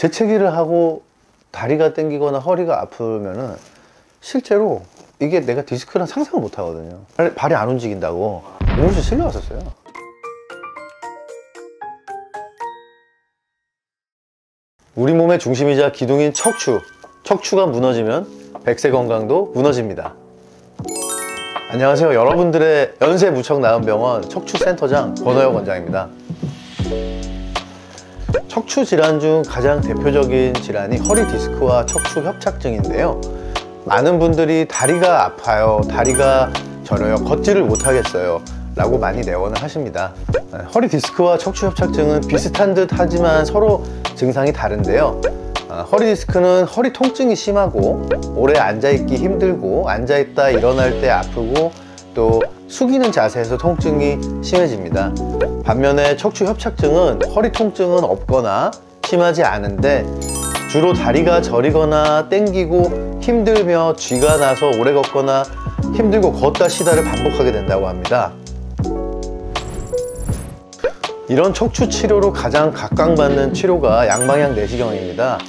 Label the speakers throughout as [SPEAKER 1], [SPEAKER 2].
[SPEAKER 1] 재채기를 하고 다리가 땡기거나 허리가 아프면은 실제로 이게 내가 디스크랑 상상을 못 하거든요. 발이 안 움직인다고 응급실 실려왔었어요. 우리 몸의 중심이자 기둥인 척추가 무너지면 백세 건강도 무너집니다. 안녕하세요. 여러분들의 연세 무척 나은 병원 척추센터장 권호혁 원장입니다. 척추 질환 중 가장 대표적인 질환이 허리 디스크와 척추 협착증인데요. 많은 분들이 다리가 아파요, 다리가 저려요, 걷지를 못하겠어요 라고 많이 내원을 하십니다. 허리 디스크와 척추 협착증은 비슷한 듯 하지만 서로 증상이 다른데요. 허리 디스크는 허리 통증이 심하고 오래 앉아있기 힘들고 앉아있다 일어날 때 아프고 또 숙이는 자세에서 통증이 심해집니다. 반면에 척추 협착증은 허리 통증은 없거나 심하지 않은데 주로 다리가 저리거나 땡기고 힘들며 쥐가 나서 오래 걷거나 힘들고 걷다 쉬다를 반복하게 된다고 합니다. 이런 척추 치료로 가장 각광받는 치료가 양방향 내시경입니다.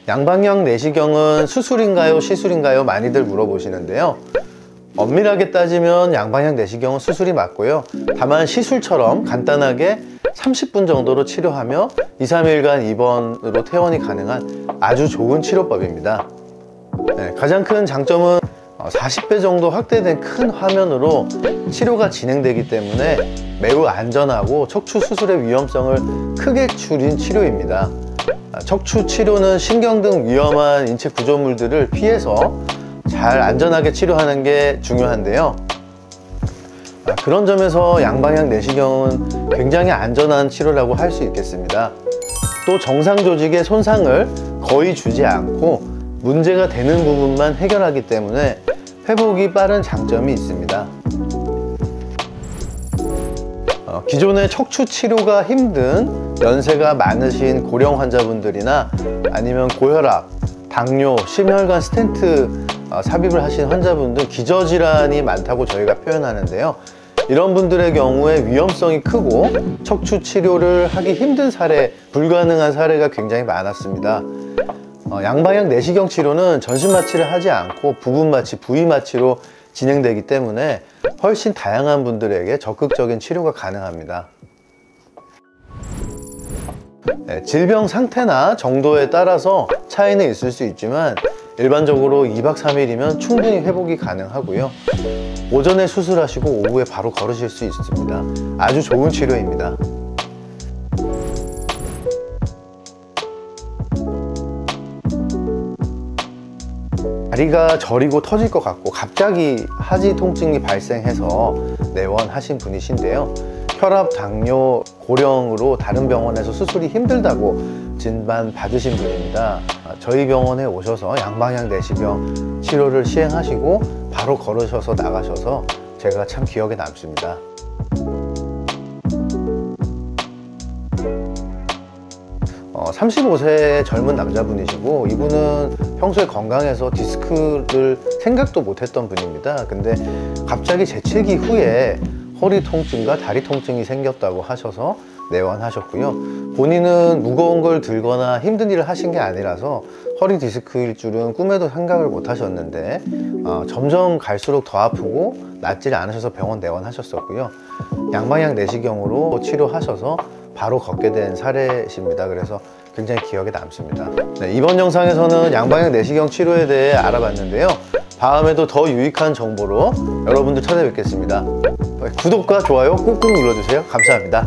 [SPEAKER 1] 양방향 내시경은 수술인가요, 시술인가요? 많이들 물어보시는데요. 엄밀하게 따지면 양방향 내시경은 수술이 맞고요. 다만 시술처럼 간단하게 30분 정도로 치료하며 2, 3일간 입원으로 퇴원이 가능한 아주 좋은 치료법입니다. 가장 큰 장점은 40배 정도 확대된 큰 화면으로 치료가 진행되기 때문에 매우 안전하고 척추 수술의 위험성을 크게 줄인 치료입니다. 척추 치료는 신경 등 위험한 인체 구조물들을 피해서 잘 안전하게 치료하는 게 중요한데요. 그런 점에서 양방향 내시경은 굉장히 안전한 치료라고 할 수 있겠습니다. 또 정상 조직의 손상을 거의 주지 않고 문제가 되는 부분만 해결하기 때문에 회복이 빠른 장점이 있습니다. 기존의 척추 치료가 힘든 연세가 많으신 고령 환자분들이나 아니면 고혈압, 당뇨, 심혈관 스텐트 삽입을 하신 환자분들 기저질환이 많다고 저희가 표현하는데요. 이런 분들의 경우에 위험성이 크고 척추 치료를 하기 힘든 사례, 불가능한 사례가 굉장히 많았습니다. 양방향 내시경 치료는 전신 마취를 하지 않고 부분 마취, 부위 마취로 진행되기 때문에 훨씬 다양한 분들에게 적극적인 치료가 가능합니다. 질병 상태나 정도에 따라서 차이는 있을 수 있지만 일반적으로 2박 3일이면 충분히 회복이 가능하고요. 오전에 수술하시고 오후에 바로 걸으실 수 있습니다. 아주 좋은 치료입니다. 다리가 저리고 터질 것 같고 갑자기 하지 통증이 발생해서 내원하신 분이신데요. 혈압, 당뇨, 고령으로 다른 병원에서 수술이 힘들다고 진단 받으신 분입니다. 저희 병원에 오셔서 양방향 내시경 치료를 시행하시고 바로 걸으셔서 나가셔서 제가 참 기억에 남습니다. 어, 35세의 젊은 남자분이시고 이분은 평소에 건강해서 디스크를 생각도 못했던 분입니다. 근데 갑자기 재채기 후에 허리 통증과 다리 통증이 생겼다고 하셔서 내원하셨고요. 본인은 무거운 걸 들거나 힘든 일을 하신 게 아니라서 허리 디스크일 줄은 꿈에도 생각을 못 하셨는데 점점 갈수록 더 아프고 낫질 않으셔서 병원 내원하셨었고요. 양방향 내시경으로 치료하셔서 바로 걷게 된 사례십니다. 그래서 굉장히 기억에 남습니다. 네, 이번 영상에서는 양방향 내시경 치료에 대해 알아봤는데요. 다음에도 더 유익한 정보로 여러분들 찾아뵙겠습니다. 구독과 좋아요 꾹꾹 눌러주세요. 감사합니다.